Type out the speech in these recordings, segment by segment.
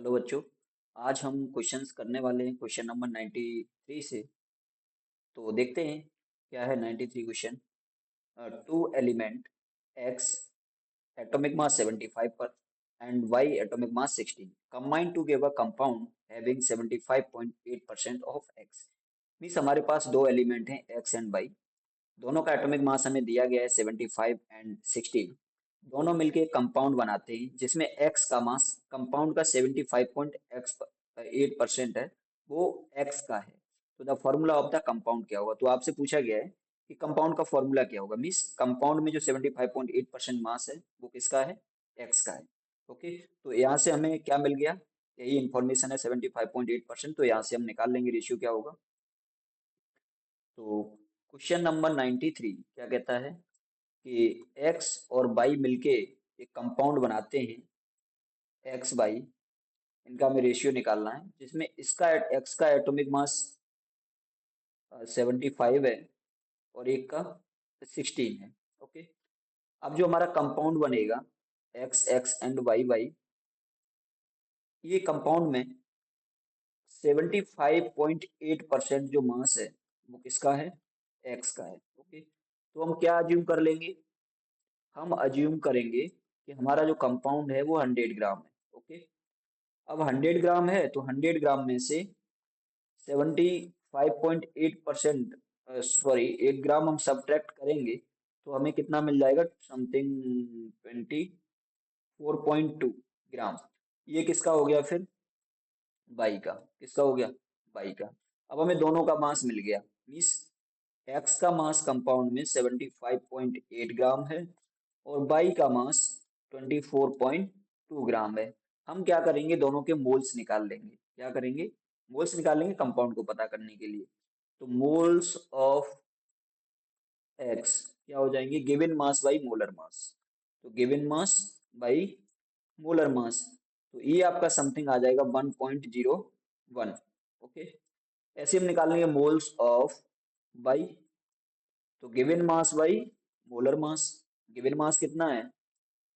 Hello बच्चों। आज हम क्वेश्चंस करने वाले हैं क्वेश्चन नंबर 93 से। तो देखते हैं क्या है 93 क्वेश्चन। टू एलिमेंट x atomic mass 75 पर and y atomic mass 16 combine to give a compound having 75.8% of x। Means हमारे पास दो एलिमेंट हैं x एंड y। दोनों का एटॉमिक मास हमें दिया गया है 75 एंड 16। दोनों मिलके एक कंपाउंड बनाते हैं जिसमें x का मास कंपाउंड का 75.8% है, वो x का है। तो the formula of the compound क्या होगा? तो आपसे पूछा गया है कि कंपाउंड का फॉर्मूला क्या होगा। मीन्स कंपाउंड में जो 75.8% मास है वो किसका है? x का है। ओके, तो यहाँ से हमें क्या मिल गया? यही इंफॉर्मेशन है 75.8%। तो यहाँ से हम निकाल लेंगे रेशियो क्या होगा। तो क्वेश्चन नंबर 93 क्या कहता है कि x और y मिलके एक कंपाउंड बनाते हैं एक्स बाई। इनका हमें रेशियो निकालना है जिसमें इसका x का एटॉमिक मास 75 है और एक का 16 है। ओके, अब जो हमारा कंपाउंड बनेगा X X and Y Y, ये कंपाउंड में 75.8% जो मास है वो किसका है? एक्स का है। ओके, तो हम क्या अज्यूम कर लेंगे? हम अज्यूम करेंगे कि हमारा जो कंपाउंड है वो 100 ग्राम है। ओके, अब 100 ग्राम है तो 100 ग्राम में से 75.8%, सॉरी 1 ग्राम हम सब्ट्रैक्ट करेंगे तो हमें कितना मिल जाएगा? समथिंग 24.2 ग्राम। ये किसका हो गया फिर? बाई का। किसका हो गया? बाई का। अब हमें दोनों का मास मिल गया। मीन्स एक्स का मास कंपाउंड में 75.8 ग्राम है और बाई का मास 24.2 ग्राम है। हम क्या करेंगे? दोनों के मोल्स निकाल लेंगे। क्या करेंगे? मोल्स निकालेंगे कंपाउंड को पता करने के लिए। तो मोल्स ऑफ एक्स क्या हो जाएंगे? Given mass by molar mass. तो given mass by molar mass, तो ये आपका समथिंग आ जाएगा 1.01। ओके, ऐसे हम निकालेंगे मोल्स ऑफ बाई। तो given mass by molar mass, given mass कितना है?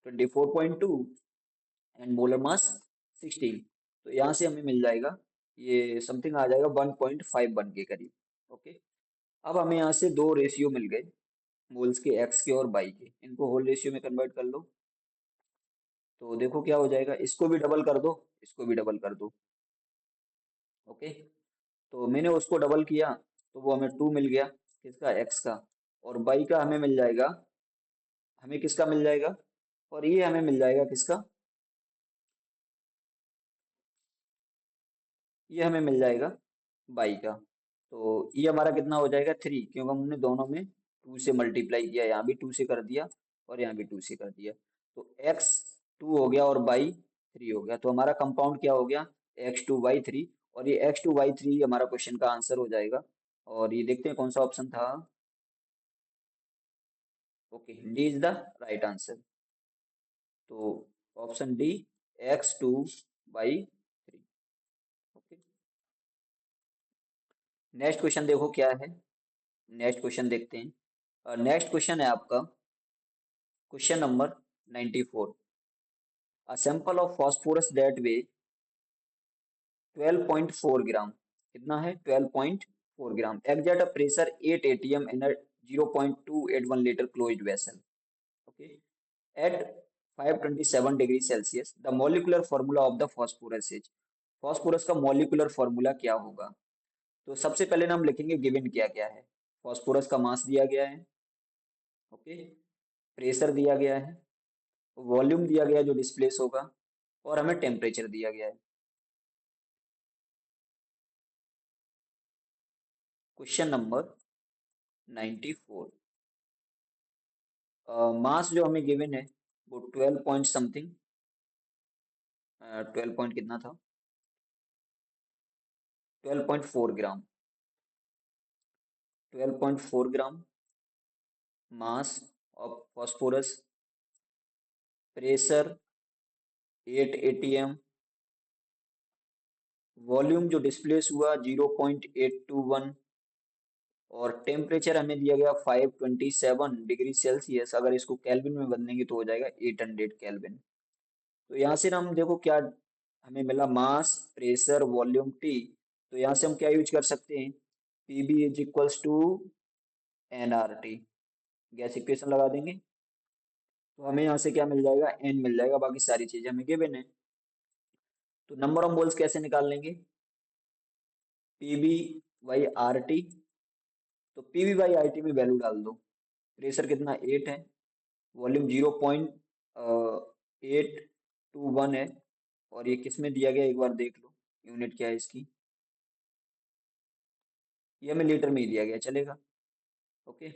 24.2 एंड मोलर मास 16। तो यहाँ से हमें मिल जाएगा, ये समथिंग आ जाएगा 1.51 के करीब। ओके, अब हमें यहाँ से दो रेशियो मिल गए मोल्स के, एक्स के और बाई के। इनको होल रेशियो में कन्वर्ट कर लो तो देखो क्या हो जाएगा। इसको भी डबल कर दो, इसको भी डबल कर दो। ओके, तो मैंने उसको डबल किया तो वो हमें 2 मिल गया। किसका? एक्स का। और बाई का हमें मिल जाएगा, हमें किसका मिल जाएगा? और ये हमें मिल जाएगा किसका? ये हमें मिल जाएगा बाई का। तो ये हमारा कितना हो जाएगा? 3, क्योंकि हमने दोनों में 2 से मल्टीप्लाई किया। यहाँ भी 2 से कर दिया और यहाँ भी 2 से कर दिया। तो एक्स 2 हो गया और बाई 3 हो गया। तो हमारा कंपाउंड क्या हो गया? x2y3। और ये x2y3 हमारा क्वेश्चन का आंसर हो जाएगा। और ये देखते हैं कौन सा ऑप्शन था। Okay, D is the right answer. तो option D, x2y3। Okay, next question देखो क्या है। नेक्स्ट क्वेश्चन देखते हैं। नेक्स्ट क्वेश्चन है आपका question number 94। A sample of phosphorus that weigh 12.4 gram. कितना है? 12.4 gram. Exact a pressure 8 atm in a 0.281 litre closed vessel. Okay, at 527 degree Celsius the molecular formula of the phosphorus is. Phosphorus का molecular formula क्या होगा? तो सबसे पहले ना हम लिखेंगे गिवन क्या क्या है। फास्फोरस का मास दिया गया है। ओके, प्रेशर दिया गया है, वॉल्यूम दिया गया है जो डिस्प्लेस होगा, और हमें टेम्परेचर दिया गया है। Question number 94। मास जो हमें गिवन है वो 12 पॉइंट समथिंग, 12 पॉइंट कितना था? 12.4 gram. 12.4 gram mass of phosphorus, pressure 8 atm, volume जो डिस्प्लेस हुआ 0.821, और टेम्परेचर हमें दिया गया 527 डिग्री सेल्सियस। अगर इसको केल्विन में बदलेंगे तो हो जाएगा 800 केल्विन। तो यहाँ से ना हम देखो क्या हमें मिला मास, प्रेशर, वॉल्यूम टी। तो यहाँ से हम क्या यूज कर सकते हैं, PV is equals to N R T. Gas equation लगा देंगे तो हमें यहाँ से क्या मिल जाएगा, एन मिल जाएगा, बाकी सारी चीजें हमें गिवन है। तो नंबर ऑफ मोल्स कैसे निकाल लेंगे, पीबी बाई आर टी। तो पीबी बाई आर टी में वैल्यू डाल दो, प्रेशर कितना 8 है, वॉल्यूम 0.821 है, और ये किस में दिया गया एक बार देख लो, यूनिट क्या है इसकी, ये हमें लीटर में ही दिया गया, चलेगा। ओके,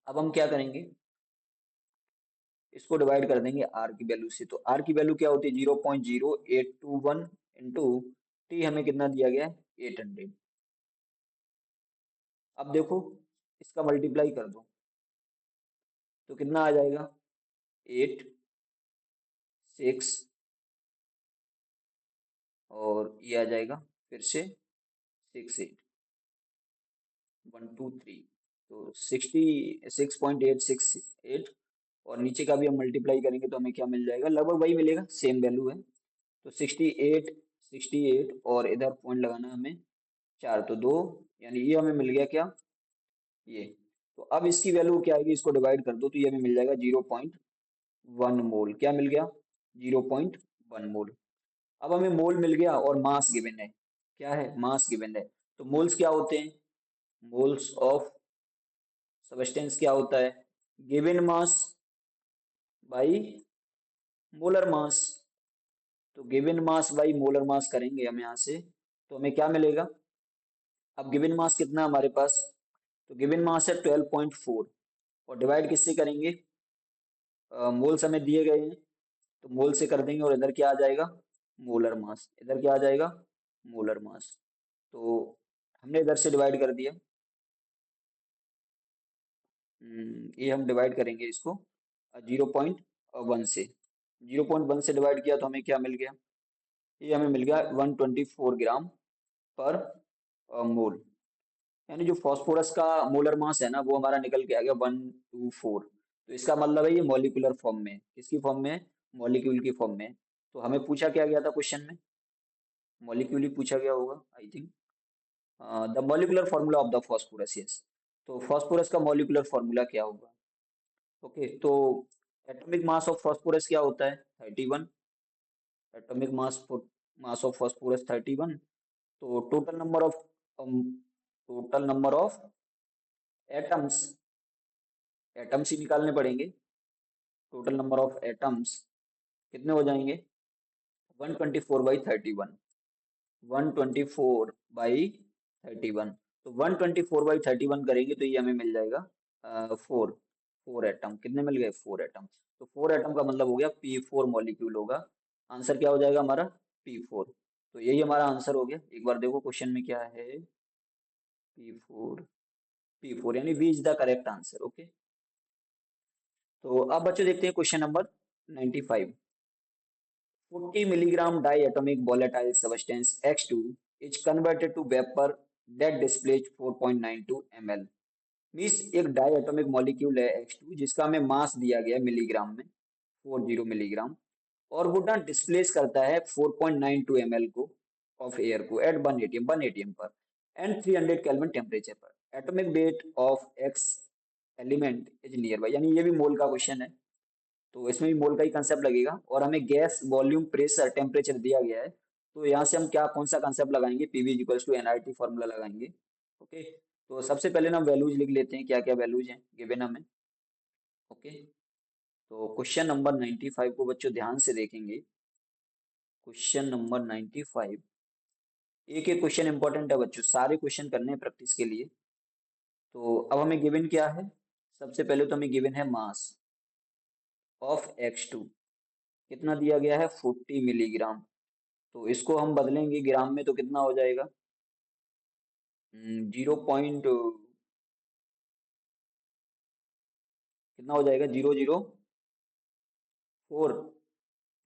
अब हम क्या करेंगे, इसको डिवाइड कर देंगे आर की वैल्यू से। तो आर की वैल्यू क्या होती है, 0.0821 इंटू टी हमें कितना दिया गया है, 800। अब देखो इसका मल्टीप्लाई कर दो तो कितना आ जाएगा, 8, 6, और ये आ जाएगा फिर से 6, 8, 1, 2, 3, तो 66.868। और नीचे का भी हम मल्टीप्लाई करेंगे तो हमें क्या मिल जाएगा, लगभग वही मिलेगा, सेम वैल्यू है। तो 68, 68, और इधर पॉइंट लगाना है हमें 4, तो 2, यानी ये हमें मिल गया क्या, ये। तो अब इसकी वैल्यू क्या आएगी, इसको डिवाइड कर दो तो ये हमें मिल जाएगा 0.1 मोल। क्या मिल गया, 0.1 मोल। अब हमें मोल मिल गया और मास गिवन है, क्या है, मास गिवन है। तो मोल्स क्या होते हैं, मोल्स ऑफ सबस्टेंस क्या होता है, given mass by molar mass. तो given mass by molar mass करेंगे हम यहाँ से, तो हमें क्या मिलेगा, अब गिवन मास कितना है हमारे पास, तो गिवन मास है 12.4, और डिवाइड किससे करेंगे, मोल्स हमें दिए गए हैं तो मोल से कर देंगे, और इधर क्या आ जाएगा, मोलर मास, इधर क्या आ जाएगा, मोलर मास। तो हमने इधर से डिवाइड कर दिया, ये हम डिवाइड करेंगे इसको 0.1 से, 0.1 से डिवाइड किया तो हमें क्या मिल गया, ये हमें मिल गया 124 ग्राम पर मोल। यानी जो फास्फोरस का मोलर मास है ना, वो हमारा निकल के आ गया 124। तो इसका मतलब है ये मॉलिक्यूलर फॉर्म में है, किसकी फॉर्म में है, मॉलिक्यूल की फॉर्म में है। तो हमें पूछा क्या गया था क्वेश्चन में, मॉलिक्यूल ही पूछा गया होगा I think, the molecular formula of the phosphorus, yes. तो फास्फोरस का मॉलिक्यूलर फॉर्मूला क्या होगा, ओके। तो एटॉमिक मास ऑफ फास्फोरस क्या होता है, 31। Atomic mass of phosphorus 31। तो total number of atoms, atoms ही निकालने पड़ेंगे। टोटल नंबर ऑफ एटम्स कितने हो जाएंगे, 124/31, 124/31। तो 124/31 करेंगे तो ये हमें मिल जाएगा 4, 4 एटम, कितने मिल गए, 4 एटम। तो 4 एटम का मतलब हो गया P4 मॉलिक्यूल होगा। आंसर क्या हो जाएगा हमारा, P4। तो यही हमारा आंसर हो गया। एक बार देखो क्वेश्चन में क्या है, P4, P4 यानी V is the correct answer, okay. तो अब बच्चों देखते हैं question number 95। 40 milligram diatomic volatile substance X2 is converted to vapor that displays 4.92 ml। Means एक डाइएटॉमिक मॉलिक्यूल है X2 जिसका हमें मास दिया गया है मिलीग्राम में, 40 मिलीग्राम, और वो ना डिस्प्लेस करता है 4.92 ml को ऑफ एयर को एट 1 atm पर एंड 300 केल्विन टेम्परेचर पर। Atomic weight of x element is near by, यानी ये भी मोल का क्वेश्चन है, तो इसमें भी मोल का ही कंसेप्ट लगेगा। और हमें गैस, वॉल्यूम, प्रेशर, टेम्परेचर दिया गया है, तो यहाँ से हम क्या, कौन सा कंसेप्ट लगाएंगे, PV equals to NRT formula लगाएंगे, ओके। तो सबसे पहले ना वैल्यूज लिख लेते हैं, क्या क्या वैल्यूज हैं गिवन हमें, ओके। तो क्वेश्चन नंबर 95 को बच्चों ध्यान से देखेंगे। क्वेश्चन नंबर 95, एक एक क्वेश्चन इंपॉर्टेंट है बच्चों, सारे क्वेश्चन करने हैं प्रैक्टिस के लिए। तो अब हमें गिवन क्या है, सबसे पहले तो हमें गिवन है मास ऑफ X2, कितना दिया गया है, 40 मिलीग्राम। तो इसको हम बदलेंगे ग्राम में तो कितना हो जाएगा, 0 कितना हो जाएगा, 0.004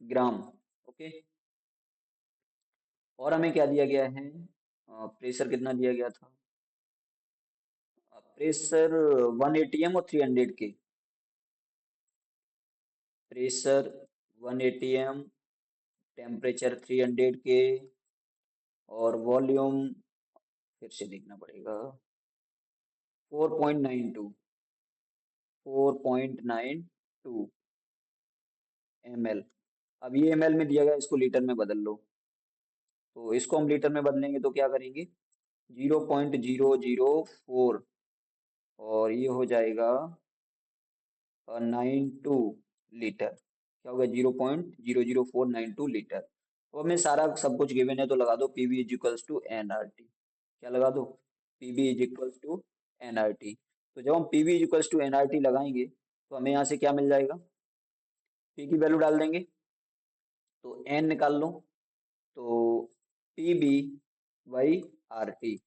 ग्राम, ओके। और हमें क्या दिया गया है, प्रेशर कितना दिया गया था, प्रेशर 1 atm और 300 के, प्रेशर 1 atm टेम्परेचर 300 के, और वॉल्यूम फिर से देखना पड़ेगा, 4.92, 4.92 ml। अब ये ml में दिया गया, इसको लीटर में बदल लो। तो इसको हम लीटर में बदलेंगे तो क्या करेंगे, 0.004, और ये हो जाएगा 92 लीटर। क्या होगा, 0.00492 लीटर। तो हमें सारा सब कुछ गिवन है, तो लगा दो PV is equals to NRT. क्या लगा दो, PV is equals to NRT. तो जब हम PV is equals to NRT लगाएंगे तो हमें यहाँ से क्या मिल जाएगा, पी की वैल्यू डाल देंगे तो एन निकाल लो, तो P V by R T.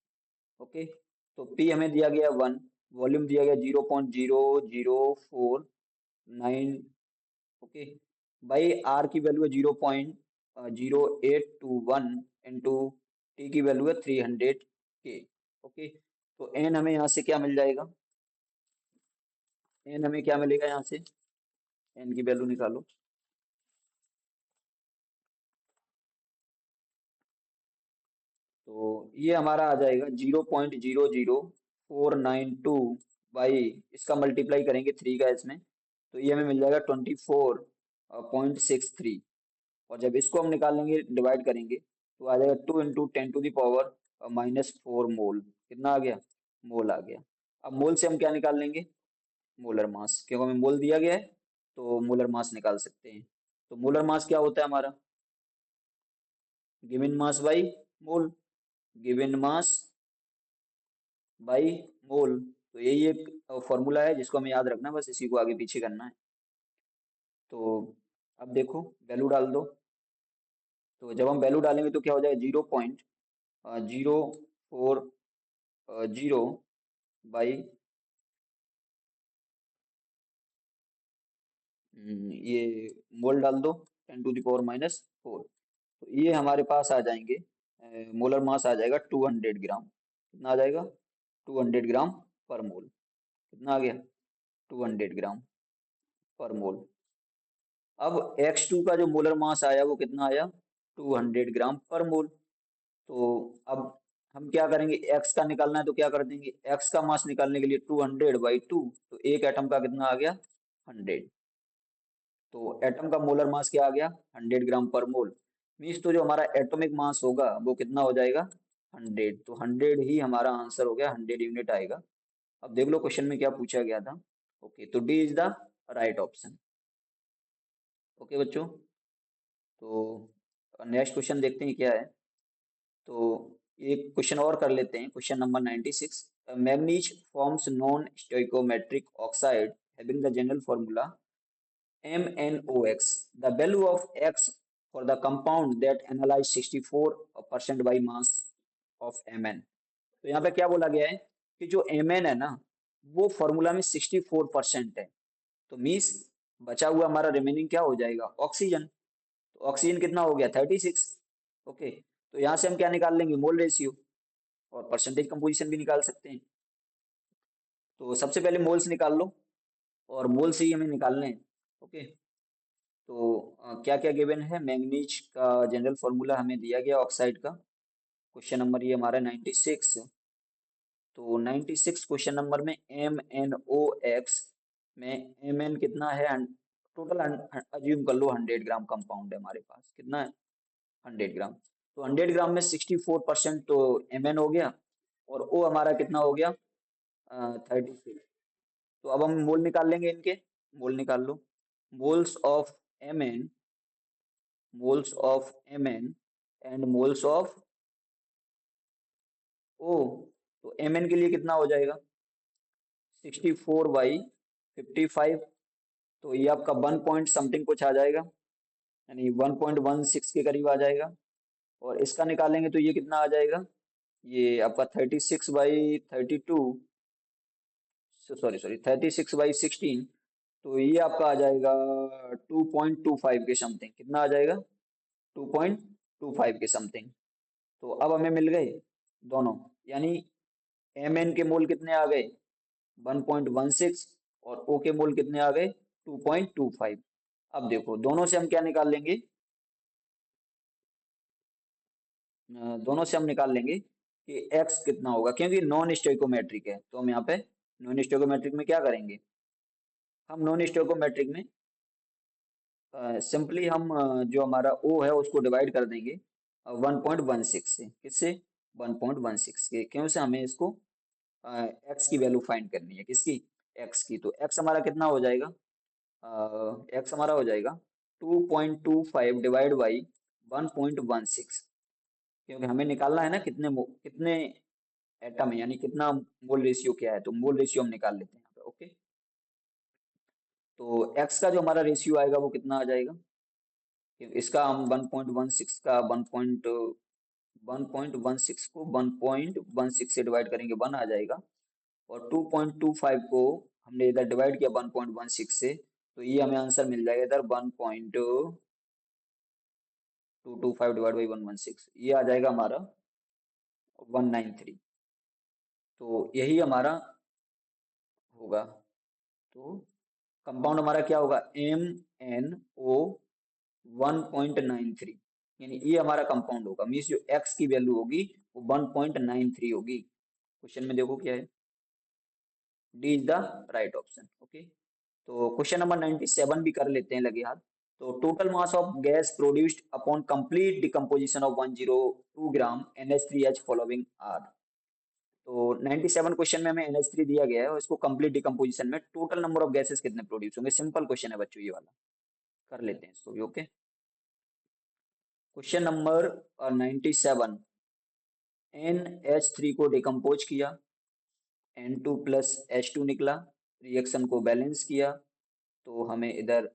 Okay, तो पी हमें दिया गया 1, वॉल्यूम दिया गया 0.0049, ओके, बाई आर की वैल्यू है 0.0821, इंटू टी की वैल्यू है 300 के। ओके, तो एन हमें यहाँ से क्या मिल जाएगा, एन हमें क्या मिलेगा यहाँ से, एन की वैल्यू निकालो। तो ये हमारा आ जाएगा 0.00492 बाई, इसका मल्टीप्लाई करेंगे 3 का इसमें, तो ये हमें मिल जाएगा 24.63। और जब इसको हम निकाल लेंगे, डिवाइड करेंगे, तो आ जाएगा 2 × 10⁻⁴ मोल। कितना आ गया, मोल आ गया। अब मोल से हम क्या निकाल लेंगे, मोलर मास, क्योंकि हमें मोल दिया गया है तो मोलर मास निकाल सकते हैं। तो मोलर मास क्या होता है हमारा, given mass by mole, given mass by mole. तो यही एक फॉर्मूला है जिसको हमें याद रखना है, बस इसी को आगे पीछे करना है। तो अब देखो वैल्यू डाल दो, तो जब हम वैल्यू डालेंगे तो क्या हो जाएगा, 0.04 बाई, ये मोल डाल दो, 10⁻⁴। तो ये हमारे पास आ जाएंगे, मोलर मास आ जाएगा 200 ग्राम। कितना आ जाएगा, 200 ग्राम पर मोल। कितना आ गया, 200 ग्राम पर मोल। अब X2 का जो मोलर मास आया वो कितना आया, 200 ग्राम पर मोल। तो अब हम क्या करेंगे, X का निकालना है तो क्या कर देंगे, X का मास निकालने के लिए 200/2, तो एक एटम का कितना आ गया, 100। तो एटम का मोलर मास क्या आ गया, 100 ग्राम पर मोल। मीन्स तो जो हमारा एटॉमिक मास होगा वो कितना हो जाएगा, 100। तो 100 ही हमारा आंसर हो गया, 100 यूनिट आएगा। अब देख लो क्वेश्चन में क्या पूछा गया था। ओके, तो D is the right option. Okay बच्चों, तो नेक्स्ट क्वेश्चन देखते हैं क्या है। तो एक क्वेश्चन और कर लेते हैं, question number 96। Manganese forms non stoichiometric oxide having the general formula MnOx. The value of X for the compound that analyzed 64% by mass of Mn। तो यहाँ पे क्या बोला गया है कि जो Mn है ना, वो फॉर्मूला में 64% है। तो मीन्स बचा हुआ हमारा रिमेनिंग क्या हो जाएगा, ऑक्सीजन। तो ऑक्सीजन कितना हो गया, 36। ओके, तो यहाँ से हम क्या निकाल लेंगे, मोल रेशियो, और परसेंटेज कंपोजिशन भी निकाल सकते हैं। तो सबसे पहले मोल्स निकाल लो, और मोल से ही हमें निकालने हैं। ओके, तो क्या क्या गिवन है, मैंगनीज का जनरल फॉर्मूला हमें दिया गया ऑक्साइड का। क्वेश्चन नंबर ये हमारा 96। तो 96 क्वेश्चन नंबर में MnOx में Mn कितना है, टोटल अज्यूम कर लो 100 ग्राम कंपाउंड है हमारे पास। कितना है, 100 ग्राम। तो 100 ग्राम में 64% तो Mn हो गया, और O हमारा कितना हो गया, 36। तो अब हम मोल निकाल लेंगे इनके, मोल निकाल लो। Moles of Mn, moles of Mn and moles of O। तो Mn के लिए कितना हो जाएगा, 64/55। तो ये आपका 1 पॉइंट समथिंग कुछ आ जाएगा, यानी 1.16 के करीब आ जाएगा। और इसका निकालेंगे तो ये कितना आ जाएगा, ये आपका 36/32, सॉरी सॉरी 36/16। तो ये आपका आ जाएगा 2.25 के समथिंग। कितना आ जाएगा, 2.25 के समथिंग। तो अब हमें मिल गए दोनों, यानी Mn के मोल कितने आ गए, 1.16, और O के मोल कितने आ गए, 2.25। अब देखो दोनों से हम क्या निकाल लेंगे, दोनों से हम निकाल लेंगे कि x कितना होगा, क्योंकि नॉन स्टोइकोमेट्रिक है। तो हम यहाँ पे नॉन स्टोइकोमेट्रिक में क्या करेंगे, हम नॉन स्टोइकोमेट्रिक में सिंपली हम जो हमारा O है उसको डिवाइड कर देंगे 1.16 से। किससे? 1.16 के। क्यों से? हमें इसको x की वैल्यू फाइंड करनी है। किसकी? x की। तो x हमारा कितना हो जाएगा? x हमारा हो जाएगा 2.25 डिवाइड बाई 1.16, क्योंकि हमें निकालना है ना कितने एटम है, यानी कितना मोल रेशियो क्या है। तो मोल रेशियो हम निकाल लेते हैं यहाँ पे। ओके, तो x का जो हमारा रेशियो आएगा वो कितना आ जाएगा? इसका हम 1.16 का 1.16 को 1.16 से डिवाइड करेंगे, 1 आ जाएगा। और 2.25 को हमने इधर डिवाइड किया 1.16 से, तो ये हमें आंसर मिल जाएगा इधर 1.225 डिवाइड बाई 116, ये आ जाएगा हमारा 193। तो यही हमारा होगा। तो कंपाउंड हमारा क्या होगा? MnO 1.93, यानी ये हमारा कंपाउंड होगा। मीन्स जो x की वैल्यू होगी वो 1.93 होगी। क्वेश्चन में देखो क्या है, D is the right option. Okay, तो क्वेश्चन नंबर 97 भी कर लेते हैं लगे हाथ। तो total mass of gas produced upon complete decomposition of 102 gram NH3H following are. तो 97 क्वेश्चन में हमें NH3 दिया गया है और इसको कंप्लीट डिकम्पोजिशन में टोटल नंबर ऑफ गैसेस कितने प्रोड्यूस होंगे। सिंपल क्वेश्चन है बच्चों ये वाला, कर लेते हैं इसको भी। ओके, क्वेश्चन नंबर 97, NH3 को डिकम्पोज किया, N2 प्लस H2 निकला, रिएक्शन को बैलेंस किया तो हमें इधर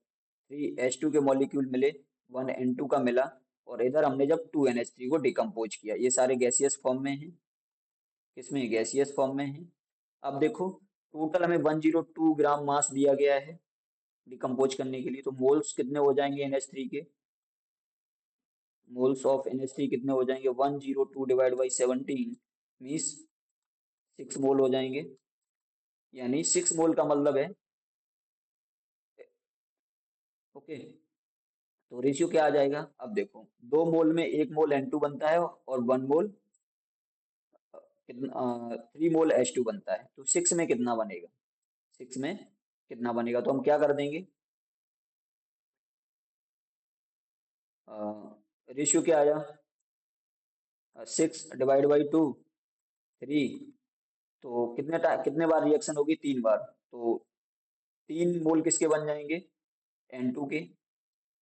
3H2 के मॉलिक्यूल मिले, 1N2 का मिला, और इधर हमने जब 2NH3 को डिकम्पोज किया, ये सारे गैसियस फॉर्म में हैं। किसमें? गैसियस फॉर्म में है। अब देखो टोटल हमें 102 ग्राम मास दिया गया है डिकम्पोज करने के लिए, तो मोल्स कितने हो जाएंगे NH3 के? मोल्स ऑफ NH3 कितने हो जाएंगे? 102 डिवाइड बाई 17 मीन्स 6 मोल हो जाएंगे। यानी 6 मोल का मतलब है, ओके, तो रेशियो क्या आ जाएगा? अब देखो 2 मोल में 1 मोल N2 बनता है और 1 मोल कितना 3 मोल H2 बनता है। तो 6 में कितना बनेगा? 6 में कितना बनेगा? तो हम क्या कर देंगे, रेशियो क्या आया? 6 डिवाइड बाई 2, 3। तो कितने बार रिएक्शन होगी? 3 बार। तो 3 मोल किसके बन जाएंगे? N2 के।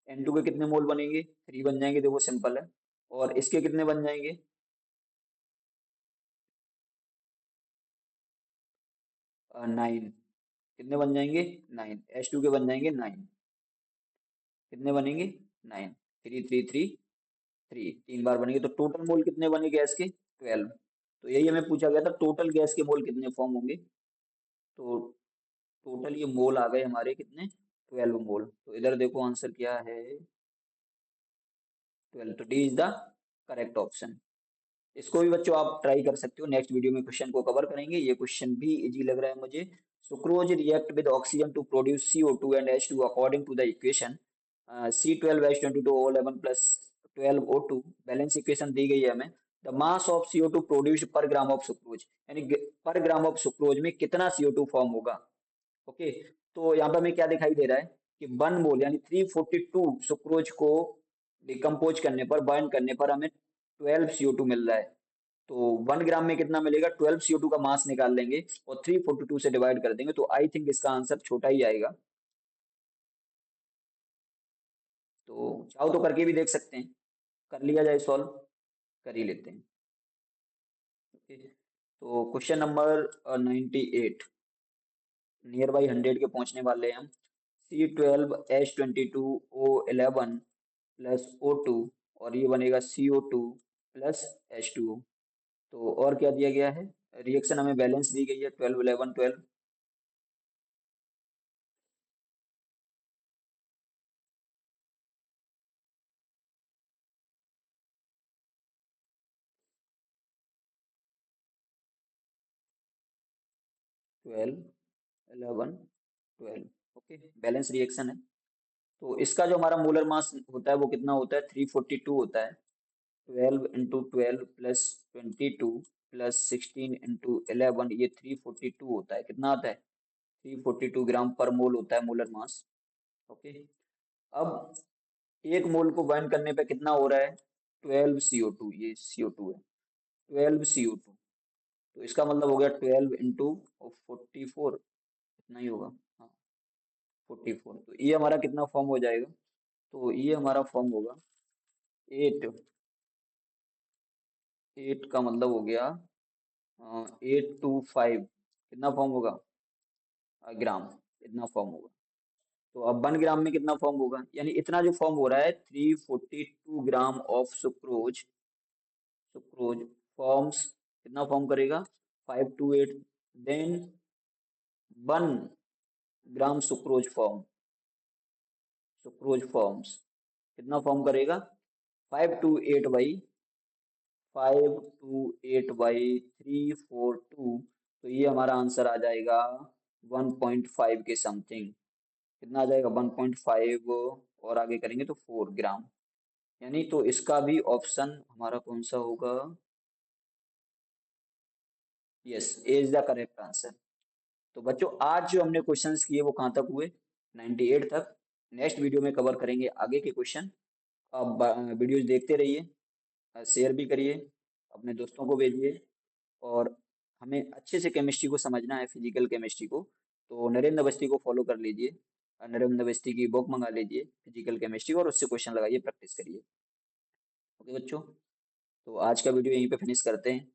N2 के कितने मोल बनेंगे? 3 बन जाएंगे। देखो सिंपल है। और इसके कितने बन जाएंगे? 9। कितने बन जाएंगे? 9। H2 के बन जाएंगे 9। कितने बनेंगे? 9। 3 3 3 3, 3 बार बनेंगे। तो टोटल मोल कितने बने गैस के? 12। तो यही हमें पूछा गया था, टोटल गैस के मोल कितने फॉर्म होंगे। तो टोटल ये मोल आ गए हमारे कितने? 12 मोल। तो इधर देखो आंसर क्या है? 12। तो D is the correct option. इसको भी बच्चों आप ट्राई कर सकते हो, नेक्स्ट वीडियो में क्वेश्चन को कवर करेंगे। ये क्वेश्चन भी इजी लग रहा है मुझे। Sucrose react with oxygen to produce CO2 and H2 according to the equation C12H22O11 plus 12O2। Balance equation दी गई है हमें। The mass of CO2 produced पर ग्राम ऑफ सुक्रोज, यानी पर ग्राम ऑफ सुक्रोज में कितना CO2 फॉर्म होगा। ओके, तो यहाँ पे हमें क्या दिखाई दे रहा है कि 1 मोल यानी 342 सुक्रोज को डिकम्पोज करने पर, बर्न करने पर हमें 12 CO2 मिल रहा है। तो 1 ग्राम में कितना मिलेगा? 12 CO2 का मास निकाल लेंगे और 342 से डिवाइड कर देंगे, तो आई थिंक इसका आंसर छोटा ही आएगा। तो चाहो तो करके भी देख सकते हैं, कर लिया जाए सॉल्व, कर ही लेते हैं। ओके, तो क्वेश्चन नंबर 98, नियर बाई 100 के पहुंचने वाले हैं हम। C12H22O11 प्लस O2, और ये बनेगा CO2 प्लस H2O। तो और क्या दिया गया है? रिएक्शन हमें बैलेंस दी गई है 12 11 12। 12 11 12। ओके, बैलेंस रिएक्शन है। तो इसका जो हमारा मोलर मास होता है वो कितना होता है? 342 होता है। 12 × 12 प्लस 22 प्लस 16 × 11, ये 342 होता है। कितना आता है? 342 ग्राम पर मोल होता है मोलर मास। ओके। अब एक मोल को बर्न करने पे कितना हो रहा है? 12 CO2, ये CO2 है, 12 CO2। तो इसका मतलब हो गया 12 × 44, इतना ही होगा। हाँ, 44। तो ये हमारा कितना फॉर्म हो जाएगा? तो ये हमारा फॉर्म होगा 8। 8 का मतलब हो गया 825, कितना फॉर्म होगा? ग्राम, इतना फॉर्म होगा। तो अब 1 ग्राम में कितना फॉर्म होगा? यानी इतना जो फॉर्म हो रहा है, 342 gram of sucrose, sucrose forms, कितना फॉर्म करेगा? 528। देन 1 ग्राम सुक्रोज फॉर्म, सुक्रोज फॉर्म्स कितना फॉर्म करेगा? 528/342। तो ये हमारा आंसर आ जाएगा 1.5 के समथिंग। कितना आ जाएगा? 1.5, और आगे करेंगे तो 4 ग्राम। यानी तो इसका भी ऑप्शन हमारा कौन सा होगा? Yes, A is the correct answer. तो बच्चों, आज जो हमने क्वेश्चंस किए वो कहाँ तक हुए? 98 तक। नेक्स्ट वीडियो में कवर करेंगे आगे के क्वेश्चन। अब वीडियोस देखते रहिए, शेयर भी करिए, अपने दोस्तों को भेजिए। और हमें अच्छे से केमिस्ट्री को समझना है, फिजिकल केमिस्ट्री को। तो नरेंद्र अवस्थी को फॉलो कर लीजिए, नरेंद्र अवस्थी की बुक मंगा लीजिए फिजिकल केमिस्ट्री, और उससे क्वेश्चन लगाइए, प्रैक्टिस करिए। ओके बच्चों, तो आज का वीडियो यहीं पे फिनिश करते हैं।